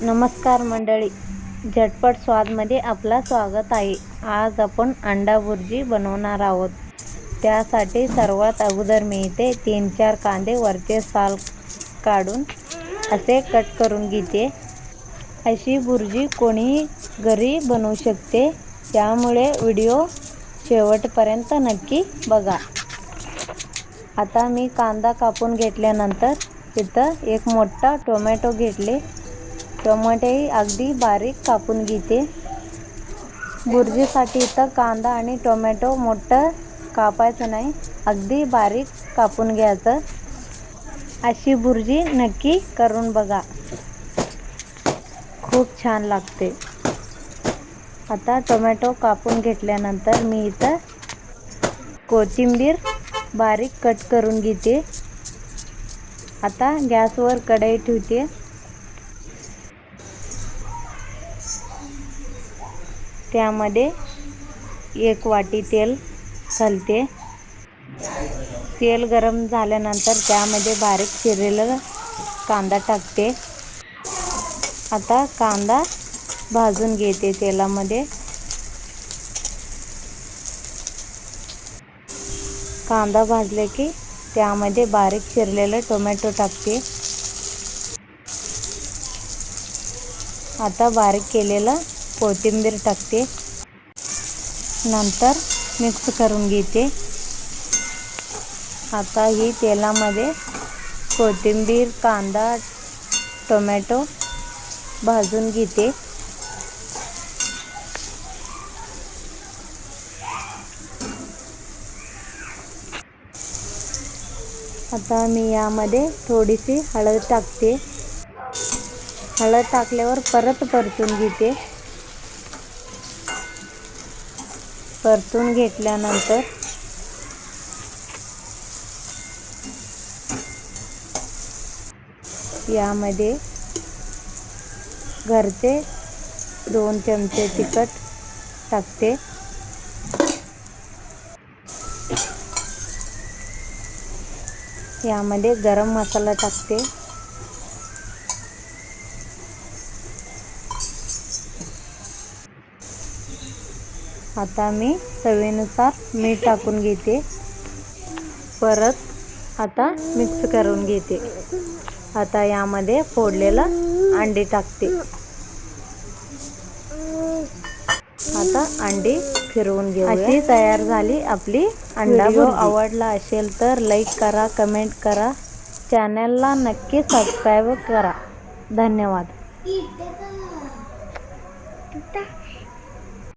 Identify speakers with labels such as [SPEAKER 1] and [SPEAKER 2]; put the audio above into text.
[SPEAKER 1] नमस्कार मंडळी, झटपट स्वादमध्ये आपलं स्वागत आहे. आज आपण अंडा भुर्जी बनवणार आहोत. त्यासाठी सर्वात अगोदर मी इथे 3-4 कांदे वरचे साल काढून असे कट करून घेते. अशी भुर्जी कोणीही घरी बनवू शकते, त्यामुळे व्हिडिओ शेवटपर्यंत नक्की बघा. आता मी कांदा कापून घेतल्यानंतर इथं एक मोठा टोमॅटो घेतले. टोमॅटोही अगदी बारीक कापून घेते. भुर्जीसाठी इथं कांदा आणि टोमॅटो मोठं कापायचं नाही, अगदी बारीक कापून घ्यायचं. अशी भुर्जी नक्की करून बघा, खूप छान लागते. आता टोमॅटो कापून घेतल्यानंतर मी इथं कोथिंबीर बारीक कट करून घेते. आता गॅसवर कढई ठेवते. त्यामध्ये 1 वाटी तेल घालते. तेल गरम झाल्यानंतर त्यामध्ये बारीक चिरलेला कांदा टाकते. आता कांदा भाजून घेते तेलामध्ये. कांदा भाजले की त्यामध्ये बारीक चिरलेले टोमॅटो टाकते. आता बारीक केलेलं कोथिंबीर टाकते. नंतर मिक्स करून घेते. आता ही तेलामध्ये कोथिंबीर, कांदा, टोमॅटो भाजून घेते. आता मी यामध्ये थोडीशी हळद टाकते. हळद टाकल्यावर परत परतून घेते. परतून घेतल्यानंतर यामध्ये घरचे 2 चमचे तिखट टाकते. यामध्ये गरम मसाला टाकते. आता मी चवीनुसार मीठ टाकून घेते. परत आता मिक्स करून घेते. आता यामध्ये फोडलेलं अंडे टाकते. आता अंडी फिरवून घेऊ. अशी तयार झाली आपली अंडा भुर्जी. आवडला असेल तर लाईक करा, कमेंट करा, चॅनलला नक्की सबस्क्राईब करा. धन्यवाद.